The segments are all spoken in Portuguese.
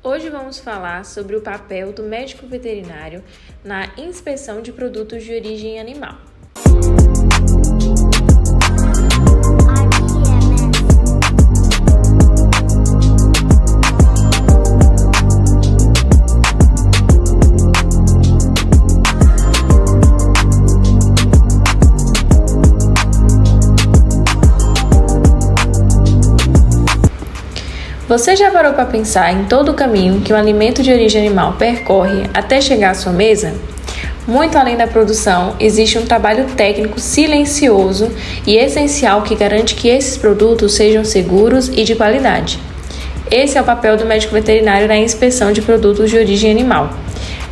Hoje vamos falar sobre o papel do médico veterinário na inspeção de produtos de origem animal. Você já parou para pensar em todo o caminho que um alimento de origem animal percorre até chegar à sua mesa? Muito além da produção, existe um trabalho técnico silencioso e essencial que garante que esses produtos sejam seguros e de qualidade. Esse é o papel do médico veterinário na inspeção de produtos de origem animal.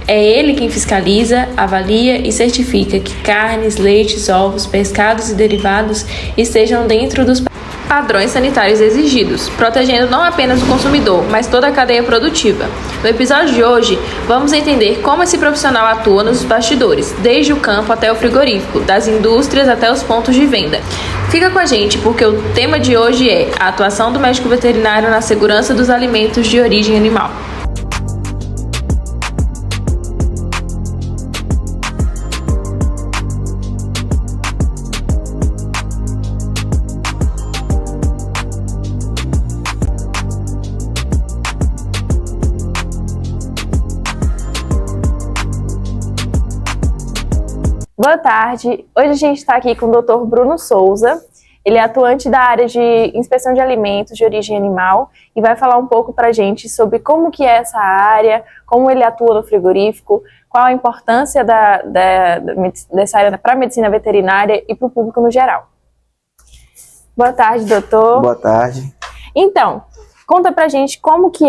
É ele quem fiscaliza, avalia e certifica que carnes, leites, ovos, pescados e derivados estejam dentro dos padrões sanitários exigidos, protegendo não apenas o consumidor, mas toda a cadeia produtiva. No episódio de hoje, vamos entender como esse profissional atua nos bastidores, desde o campo até o frigorífico, das indústrias até os pontos de venda. Fica com a gente, porque o tema de hoje é a atuação do médico veterinário na segurança dos alimentos de origem animal. Boa tarde, hoje a gente está aqui com o Dr. Bruno Souza, ele é atuante da área de inspeção de alimentos de origem animal e vai falar um pouco para a gente sobre como que é essa área, como ele atua no frigorífico, qual a importância dessa área para a medicina veterinária e para o público no geral. Boa tarde, doutor. Boa tarde. Então, conta para a gente como que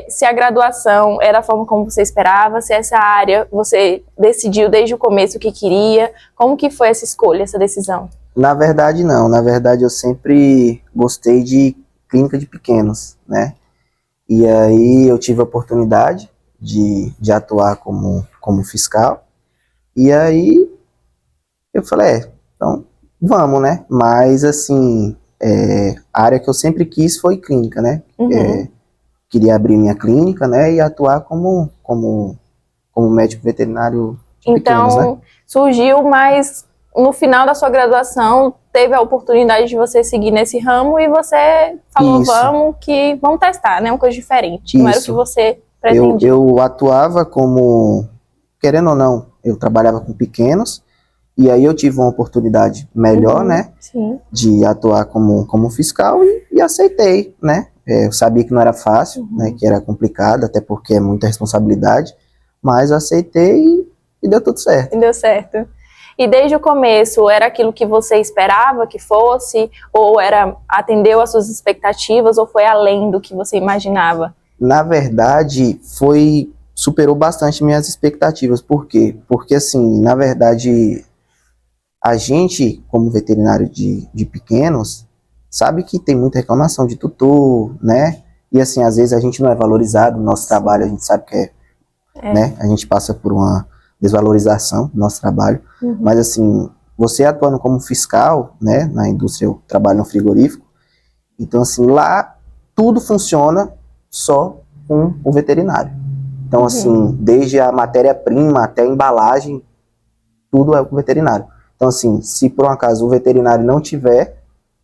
se a graduação era a forma como você esperava, se essa área você decidiu desde o começo o que queria, como que foi essa escolha, essa decisão? Na verdade, não. Na verdade, eu sempre gostei de clínica de pequenos, né? E aí eu tive a oportunidade de atuar como fiscal. E aí eu falei, então vamos, né? Mas, assim, a área que eu sempre quis foi clínica, né? Uhum. Queria abrir minha clínica, né, e atuar como médico veterinário de pequenos, né? Surgiu, mas no final da sua graduação teve a oportunidade de você seguir nesse ramo e você falou, vamos testar, né, uma coisa diferente. Não era o que você pretendia. Eu atuava como, querendo ou não, eu trabalhava com pequenos, e aí eu tive uma oportunidade melhor, né, Sim. de atuar como fiscal e aceitei, né? Eu sabia que não era fácil, né, que era complicado, até porque é muita responsabilidade, mas eu aceitei e deu tudo certo. E deu certo. E desde o começo, era aquilo que você esperava que fosse, ou atendeu às suas expectativas, ou foi além do que você imaginava? Na verdade, superou bastante minhas expectativas. Por quê? Porque, assim, na verdade, a gente, como veterinário de pequenos, sabe que tem muita reclamação de tutor, né? E assim, às vezes a gente não é valorizado no nosso trabalho, a gente sabe que né? A gente passa por uma desvalorização do nosso trabalho. Mas assim, você atuando como fiscal, né? Na indústria, eu trabalho no frigorífico. Então assim, lá tudo funciona só com o veterinário. Então assim, desde a matéria-prima até a embalagem, tudo é com o veterinário. Então assim, se por um acaso o veterinário não tiver,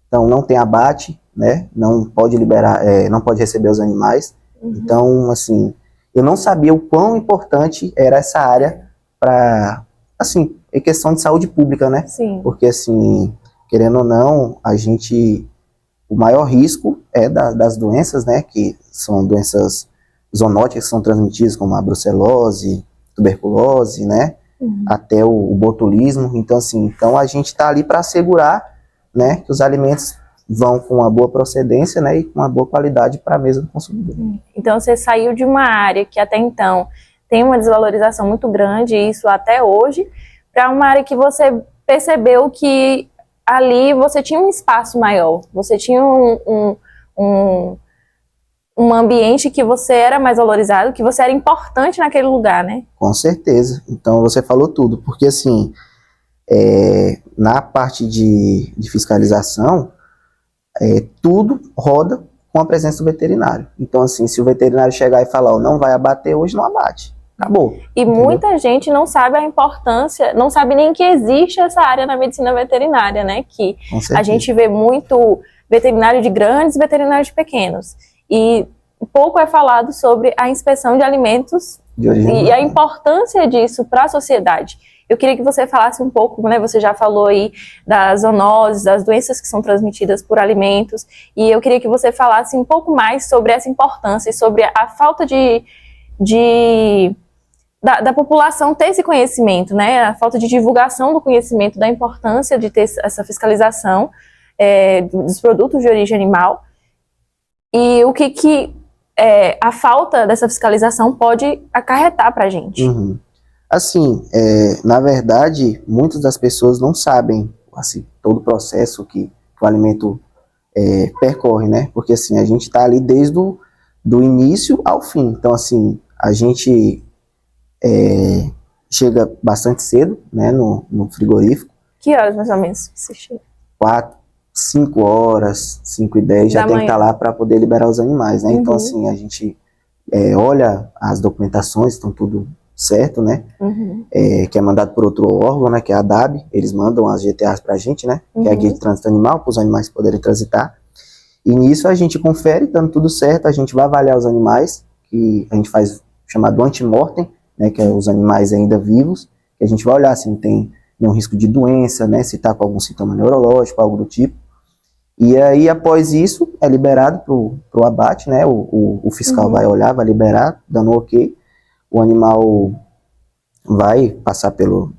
então não tem abate, né? Não pode liberar, não pode receber os animais. Então, assim, eu não sabia o quão importante era essa área para, assim, em questão de saúde pública, né? Sim. Porque, assim, querendo ou não, o maior risco é das doenças, né? Que são doenças zoonóticas que são transmitidas, como a brucelose, tuberculose, né? Até o botulismo. Então, assim, a gente está ali para assegurar, né, que os alimentos vão com uma boa procedência, né, e com uma boa qualidade para a mesa do consumidor. Então você saiu de uma área que até então tem uma desvalorização muito grande, e isso até hoje, para uma área que você percebeu que ali você tinha um espaço maior, você tinha um ambiente que você era mais valorizado, que você era importante naquele lugar, né? Com certeza. Então você falou tudo, porque assim, na parte de fiscalização, tudo roda com a presença do veterinário. Então, assim, se o veterinário chegar e falar, ó, não vai abater hoje, não abate. Acabou. E entendeu? muita gente não sabe a importância, não sabe nem que existe essa área na medicina veterinária, né? Que Com a certeza. gente vê muito veterinário de grandes e veterinário de pequenos. E pouco é falado sobre a inspeção de alimentos De origem e a animal. importância disso para a sociedade. Eu queria que você falasse um pouco, né? Você já falou aí das zoonoses, das doenças que são transmitidas por alimentos, e eu queria que você falasse um pouco mais sobre essa importância e sobre a falta da população ter esse conhecimento, né? A falta de divulgação do conhecimento da importância de ter essa fiscalização dos produtos de origem animal e o que a falta dessa fiscalização pode acarretar para a gente. Uhum. Assim, na verdade, muitas das pessoas não sabem assim, todo o processo que o alimento percorre, né? Porque assim, a gente está ali desde do início ao fim. Então, assim, a gente chega bastante cedo, né, no frigorífico. Que horas, mais ou menos, você chega? 4, 5 horas, 5:10, já Da tem que manhã. estar lá para poder liberar os animais, né? Então, Uhum. assim, a gente olha as documentações, estão tudo certo, né? Uhum. Que é mandado por outro órgão, né? Que é a DAB, eles mandam as GTAs pra gente, né? Que é a Guia de Trânsito Animal, para os animais poderem transitar. E nisso a gente confere, dando tudo certo, a gente vai avaliar os animais, que a gente faz chamado antemortem, né? Que é os animais ainda vivos, que a gente vai olhar se não tem nenhum risco de doença, né? Se está com algum sintoma neurológico, algo do tipo. E aí, após isso, é liberado pro abate, né? O fiscal vai olhar, vai liberar, dando ok. O animal vai passar pelo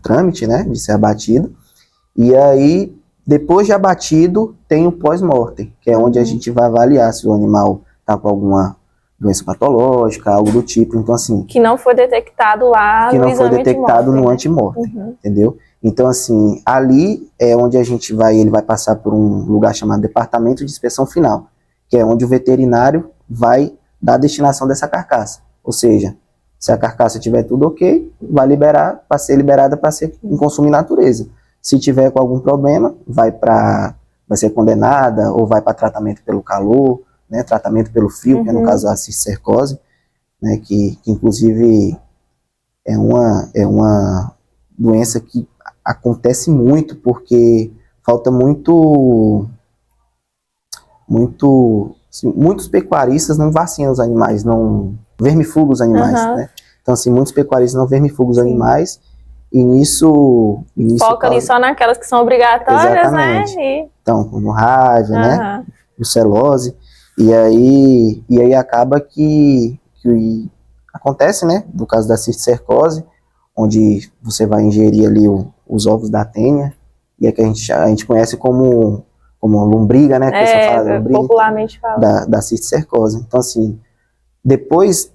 trâmite, né? De ser abatido. E aí, depois de abatido, tem o pós-mortem, que é onde a gente vai avaliar se o animal está com alguma doença patológica, algo do tipo. Então, assim, Que não foi detectado lá que no não foi exame detectado no antemortem, né? antemortem, entendeu? Então, assim, ali é onde ele vai passar por um lugar chamado Departamento de Inspeção Final, que é onde o veterinário vai dar a destinação dessa carcaça. Ou seja, se a carcaça tiver tudo ok, vai ser liberada para ser em consumo in natureza. Se tiver com algum problema, vai ser condenada ou vai para tratamento pelo calor, né, tratamento pelo frio, que é no caso a cisticercose, né, que inclusive é uma doença que acontece muito porque falta assim, muitos pecuaristas não vacinam os animais, não vermifugam os animais, né? Então, assim, muitos pecuaristas não vermifugam os animais e nisso foca ali só naquelas que são obrigatórias, exatamente, né? Então, hemorragia, né? Brucelose, e aí acaba que acontece, né? No caso da cisticercose, onde você vai ingerir ali os ovos da tênia, e é que a gente conhece como lombriga, né? Que a pessoa fala lombriga, popularmente fala. da cisticercose. Então, assim, depois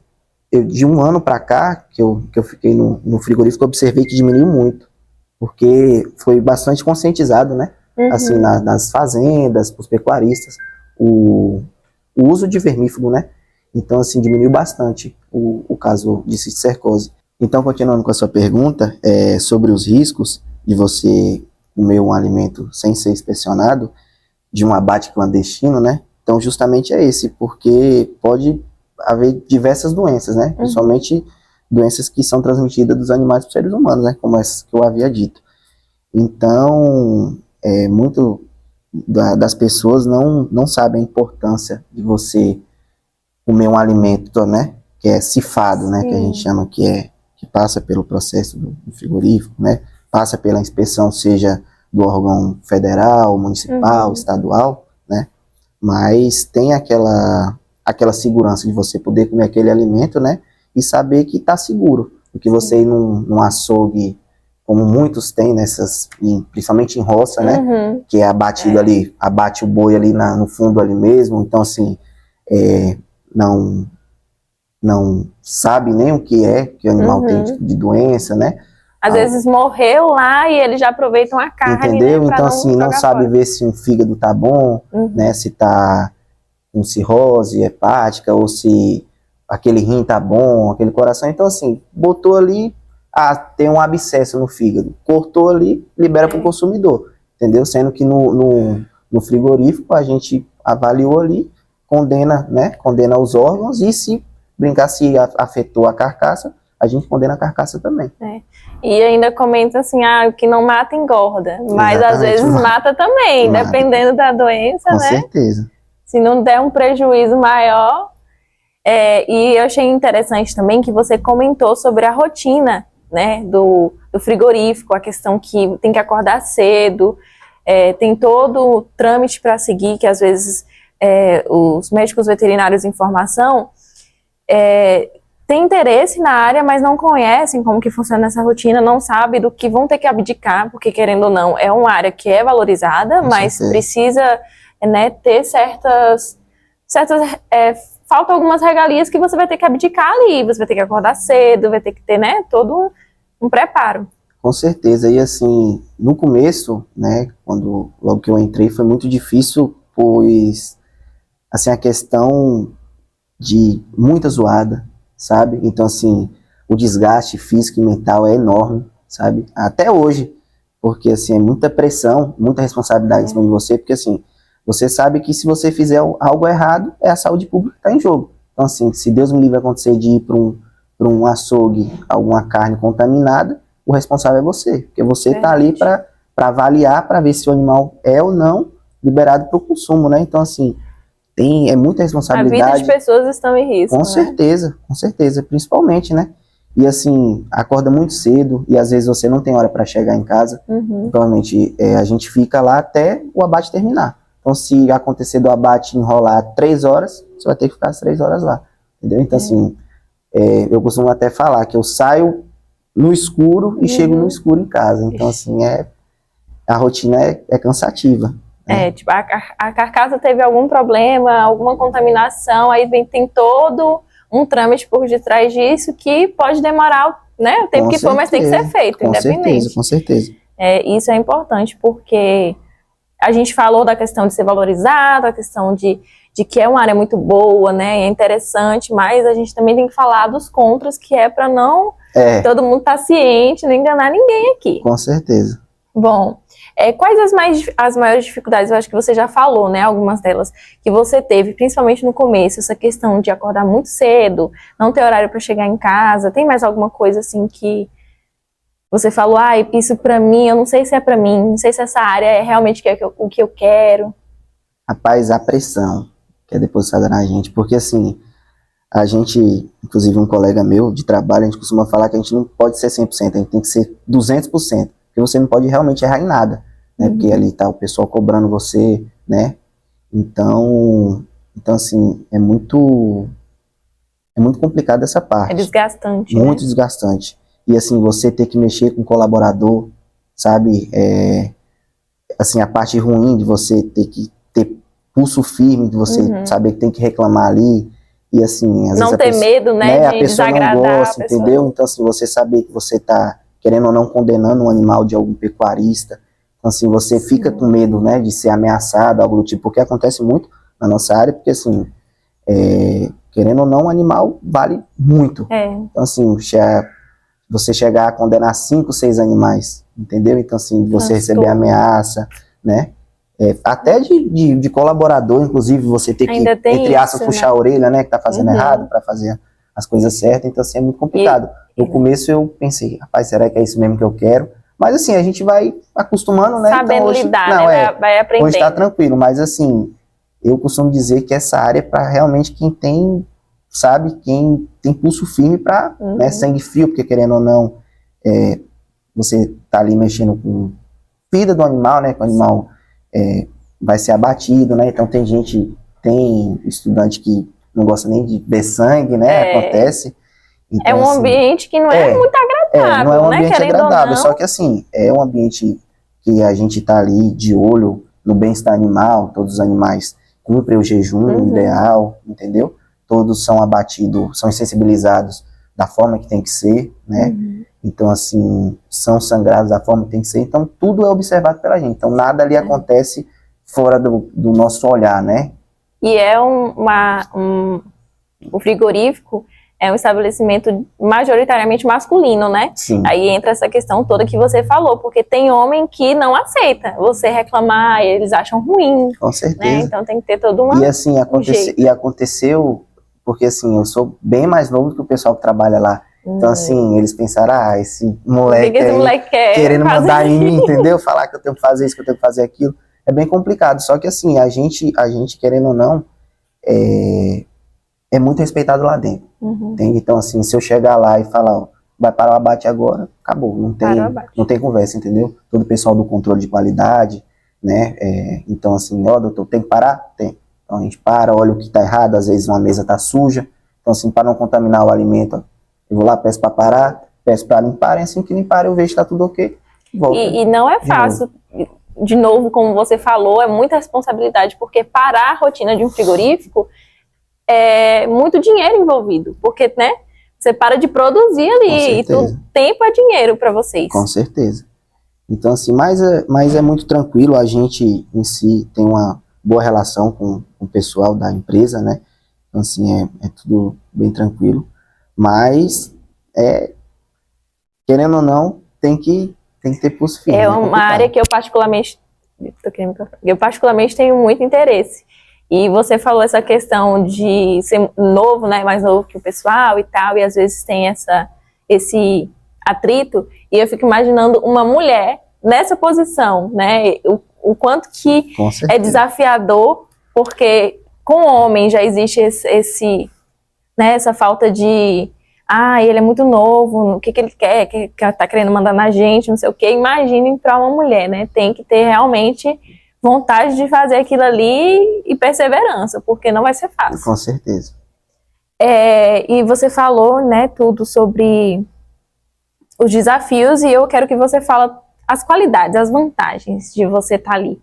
de um ano para cá, que eu fiquei no frigorífico, eu observei que diminuiu muito, porque foi bastante conscientizado, né? Assim, nas fazendas, para os pecuaristas, o uso de vermífugo, né? Então, assim, diminuiu bastante o caso de cisticercose. Então, continuando com a sua pergunta, sobre os riscos de você comer um alimento sem ser inspecionado, de um abate clandestino, né? Então, justamente é esse, porque pode haver diversas doenças, né? Principalmente doenças que são transmitidas dos animais para os seres humanos, né? Como essa que eu havia dito. Então, muito das pessoas não sabem a importância de você comer um alimento, né? Que é cifado, né? Que a gente chama que passa pelo processo do frigorífico, né? Passa pela inspeção, seja do órgão federal, municipal, estadual, né? Mas tem aquela segurança de você poder comer aquele alimento, né? E saber que está seguro. Porque você ir num açougue, como muitos têm principalmente em roça, né? Que é abatido ali, abate o boi ali no fundo ali mesmo. Então, assim, não sabe nem o que o animal tem de doença, né? Às vezes morreu lá e eles já aproveitam a carne, entendeu? né, Então, assim, não sabe ver se um fígado tá bom, né? Se tá com cirrose hepática ou se aquele rim tá bom, aquele coração. Então, assim, botou ali, tem um abscesso no fígado. Cortou ali, libera para o consumidor, entendeu? Sendo que no frigorífico a gente avaliou ali, condena, né? Condena os órgãos e se brincar, se afetou a carcaça, a gente condena a carcaça também. E ainda comenta assim, o que não mata engorda, mas Exatamente, às vezes mata também, mata. Dependendo da doença, Com né? certeza. Se não der um prejuízo maior. E eu achei interessante também que você comentou sobre a rotina, né, do frigorífico, a questão que tem que acordar cedo, tem todo o trâmite para seguir, que às vezes os médicos veterinários em formação têm interesse na área, mas não conhecem como que funciona essa rotina, não sabem do que vão ter que abdicar, porque querendo ou não, é uma área que é valorizada, Com mas certeza. precisa, né, ter certas faltam algumas regalias que você vai ter que abdicar ali, você vai ter que acordar cedo, vai ter que ter, né, todo um preparo. Com certeza, e assim, no começo, né, logo que eu entrei, foi muito difícil, pois, assim, a questão de muita zoada, sabe? Então, assim, o desgaste físico e mental é enorme, sabe? Até hoje, porque, assim, é muita pressão, muita responsabilidade em cima de você, porque, assim, você sabe que se você fizer algo errado, é a saúde pública que está em jogo. Então, assim, se Deus me livre acontecer de ir para um açougue, alguma carne contaminada, o responsável é você. Porque você está ali para avaliar, para ver se o animal é ou não liberado para o consumo, né? Então, assim, é muita responsabilidade. A vida de pessoas estão em risco, Com certeza, principalmente, né? E, assim, acorda muito cedo e às vezes você não tem hora para chegar em casa. Provavelmente a gente fica lá até o abate terminar. Então, se acontecer do abate enrolar 3 horas, você vai ter que ficar as 3 horas lá, entendeu? Então, assim, eu costumo até falar que eu saio no escuro e chego no escuro em casa. Então, assim, a rotina é cansativa. Né? Tipo, a carcaça teve algum problema, alguma contaminação, aí tem todo um trâmite por detrás disso que pode demorar, né, o tempo que for, mas tem que ser feito, independente. Com certeza. Isso é importante porque a gente falou da questão de ser valorizado, a questão de que é uma área muito boa, né, é interessante, mas a gente também tem que falar dos contras, que é para não todo mundo estar ciente, não enganar ninguém aqui. Com certeza. Bom, quais as maiores dificuldades, eu acho que você já falou, né, algumas delas, que você teve, principalmente no começo, essa questão de acordar muito cedo, não ter horário para chegar em casa, tem mais alguma coisa assim que você falou, isso pra mim, eu não sei se é pra mim, não sei se essa área é realmente o que eu quero. Rapaz, a pressão que é depositada na gente, porque assim, a gente, inclusive um colega meu de trabalho, a gente costuma falar que a gente não pode ser 100%, a gente tem que ser 200%, porque você não pode realmente errar em nada, né, porque ali tá o pessoal cobrando você, né, então assim, é muito complicado essa parte. É desgastante, muito desgastante. E assim, você ter que mexer com colaborador, sabe? Assim, a parte ruim de você ter que ter pulso firme, de você saber que tem que reclamar ali. E assim, às vezes não ter medo, né, a pessoa não gosta, entendeu? Então, assim, você saber que você tá, querendo ou não, condenando um animal de algum pecuarista. Então, assim, você fica com medo, né, de ser ameaçado, algo do tipo, porque acontece muito na nossa área, porque assim, querendo ou não, o animal vale muito. Então, assim, você chegar a condenar 5, 6 animais, entendeu? Então, assim, você receber ameaça, né? Até de colaborador, inclusive, você ter que, entre aspas, puxar a orelha, né? Que tá fazendo errado, para fazer as coisas certas. Então, assim, é muito complicado. No começo eu pensei, rapaz, será que é isso mesmo que eu quero? Mas, assim, a gente vai acostumando, né? Sabendo então, hoje, lidar, né? Vai aprendendo. Hoje tá tranquilo, mas, assim, eu costumo dizer que essa área é para realmente quem tem, sabe, quem tem pulso firme para, né, sangue frio, porque querendo ou não, você tá ali mexendo com a vida do animal, né, que o animal vai ser abatido, né, então tem estudante que não gosta nem de ver sangue, né, acontece. Então, é um assim, ambiente que não é muito agradável, não é um ambiente né, agradável, só que assim, é um ambiente que a gente tá ali de olho no bem-estar animal, todos os animais cumprem o jejum ideal, entendeu? Todos são abatidos, são insensibilizados da forma que tem que ser, né? Então, assim, são sangrados da forma que tem que ser. Então, tudo é observado pela gente. Então, nada ali acontece fora do nosso olhar, né? E o frigorífico é um estabelecimento majoritariamente masculino, né? Sim. Aí entra essa questão toda que você falou, porque tem homem que não aceita você reclamar, eles acham ruim, Com certeza. né? Então tem que ter todo uma... E assim, aconteceu, porque assim, eu sou bem mais novo do que o pessoal que trabalha lá. Então assim, eles pensaram, esse moleque esse aí moleque quer querendo fazer mandar em mim, entendeu? Falar que eu tenho que fazer isso, que eu tenho que fazer aquilo. É bem complicado, só que assim, a gente querendo ou não, é muito respeitado lá dentro. Entende? Então assim, se eu chegar lá e falar, ó, vai parar o abate agora, acabou, não tem conversa, entendeu? Todo o pessoal do controle de qualidade, né? Então assim, ó, doutor, tem que parar? Tem. Então a gente para, olha o que tá errado, às vezes uma mesa tá suja, então assim, para não contaminar o alimento, ó, eu vou lá, peço para parar, peço para limparem, assim que limparem eu vejo que tá tudo ok. Volta e não é fácil, de novo, como você falou, é muita responsabilidade, porque parar a rotina de um frigorífico é muito dinheiro envolvido, porque, né, você para de produzir ali, e tudo, tempo é dinheiro para vocês. Com certeza. Então, assim, mas é muito tranquilo, a gente em si tem uma boa relação com o pessoal da empresa, né? Então, assim, é tudo bem tranquilo, mas, querendo ou não, tem que ter pulso firme. É uma área que eu particularmente tenho muito interesse. E você falou essa questão de ser novo, né, mais novo que o pessoal e tal, e às vezes tem esse atrito, e eu fico imaginando uma mulher nessa posição, né, o quanto que é desafiador, porque com o homem já existe né, essa falta de, ele é muito novo, o que ele quer, que tá querendo mandar na gente, não sei o quê. Imaginem para uma mulher, né, tem que ter realmente vontade de fazer aquilo ali e perseverança, porque não vai ser fácil. Com certeza. E você falou, né, tudo sobre os desafios, e eu quero que você fale as qualidades, as vantagens de você estar ali.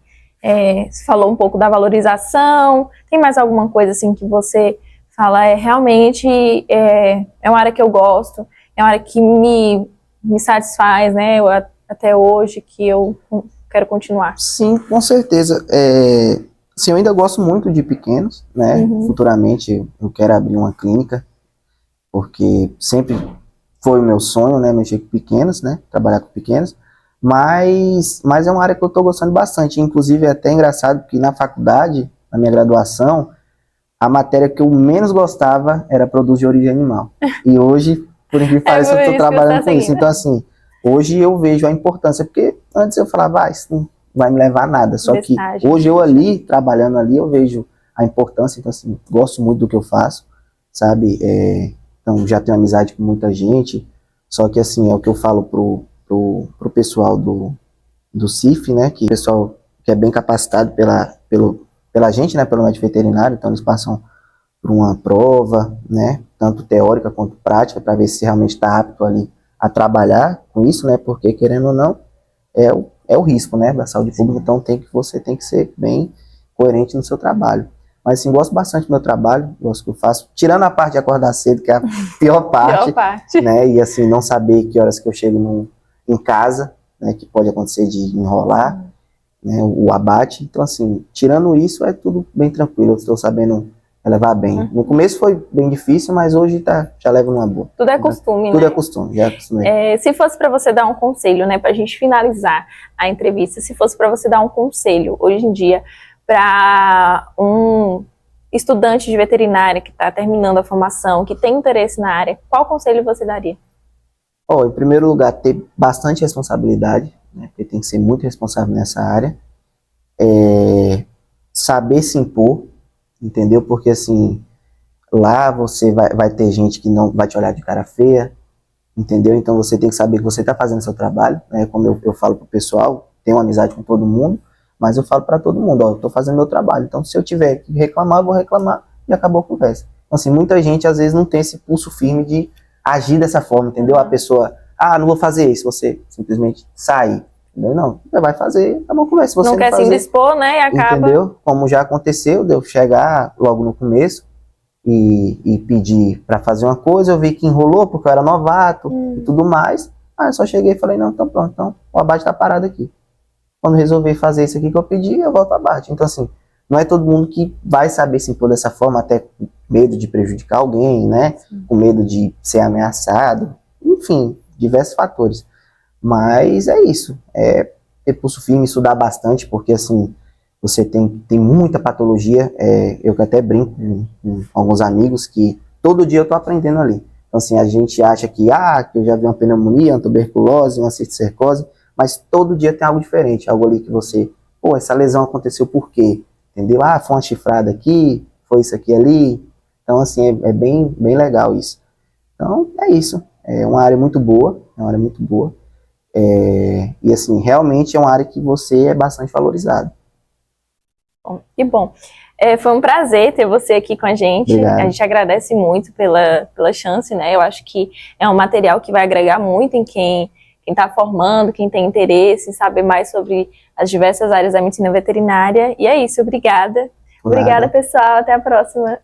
Você falou um pouco da valorização, tem mais alguma coisa assim que você fala, realmente é uma área que eu gosto, é uma área que me satisfaz, né, até hoje, que eu quero continuar? Sim, com certeza. Sim, eu ainda gosto muito de pequenos, né? Futuramente eu quero abrir uma clínica, porque sempre foi o meu sonho, né? Mexer com pequenos, né? Trabalhar com pequenos. Mas é uma área que eu estou gostando bastante. Inclusive é até engraçado que na faculdade, na minha graduação, a matéria que eu menos gostava era produtos de origem animal. E hoje, por incrível que pareça, eu estou trabalhando com isso. Então, assim, hoje eu vejo a importância, porque antes eu falava, isso não vai me levar a nada. Só que hoje eu ali, trabalhando ali, eu vejo a importância. Então, assim, gosto muito do que eu faço, sabe? Então, já tenho amizade com muita gente. Só que, assim, é o que eu falo pro pessoal do CIF, né? Que o pessoal que é bem capacitado pela gente, né? Pelo médico veterinário. Então, eles passam por uma prova, né? Tanto teórica quanto prática, para ver se realmente está apto ali a trabalhar com isso, né? Porque, querendo ou não, é o risco, né? Da saúde pública. Então, você tem que ser bem coerente no seu trabalho. Mas, assim, gosto bastante do meu trabalho, gosto do que eu faço. Tirando a parte de acordar cedo, que é a pior parte, né? E, assim, não saber que horas que eu chego em casa, né? Que pode acontecer de enrolar, né? O abate. Então, assim, tirando isso, é tudo bem tranquilo. Eu estou sabendo levar bem. No começo foi bem difícil, mas hoje já leva numa boa. Tudo é costume, Tudo né? é costume, já é costume. Se fosse para você dar um conselho, né, para a gente finalizar a entrevista, se fosse para você dar um conselho hoje em dia para um estudante de veterinária que está terminando a formação, que tem interesse na área, qual conselho você daria? Em primeiro lugar, ter bastante responsabilidade, né, porque tem que ser muito responsável nessa área. Saber se impor, entendeu? Porque, assim, lá você vai ter gente que não vai te olhar de cara feia, entendeu? Então você tem que saber que você está fazendo seu trabalho, né? Como eu falo pro pessoal, tenho uma amizade com todo mundo, mas eu falo para todo mundo, eu estou fazendo meu trabalho. Então, se eu tiver que reclamar, eu vou reclamar e acabou a conversa. Então, assim, muita gente às vezes não tem esse pulso firme de agir dessa forma, entendeu? A pessoa, não vou fazer isso, você simplesmente sai. Entendeu? Não, você vai fazer, acabou a conversa. Você não quer se indispor, né? E acaba. Entendeu? Como já aconteceu, de eu chegar logo no começo e pedir para fazer uma coisa, eu vi que enrolou porque eu era novato e tudo mais. Eu só cheguei e falei, não, então pronto, então o abate tá parado aqui. Quando resolvi fazer isso aqui que eu pedi, eu volto ao abate. Então, assim, não é todo mundo que vai saber se impor dessa forma, até com medo de prejudicar alguém, né? Com medo de ser ameaçado, enfim, diversos fatores. Mas é isso, ter pulso firme, estudar bastante, porque assim, você tem muita patologia, eu que até brinco com alguns amigos que todo dia eu tô aprendendo ali. Então assim, a gente acha que eu já vi uma pneumonia, uma tuberculose, uma cisticercose, mas todo dia tem algo diferente, algo ali que você, essa lesão aconteceu por quê? Entendeu? Foi uma chifrada aqui, foi isso aqui ali. Então assim, é bem legal isso. Então é isso, é uma área muito boa, e assim, realmente é uma área que você é bastante valorizado. Bom, que bom. Foi um prazer ter você aqui com a gente. Obrigado. A gente agradece muito pela chance, né? Eu acho que é um material que vai agregar muito em quem está formando, quem tem interesse em saber mais sobre as diversas áreas da medicina veterinária. E é isso, obrigada. Obrigada, pessoal. Até a próxima.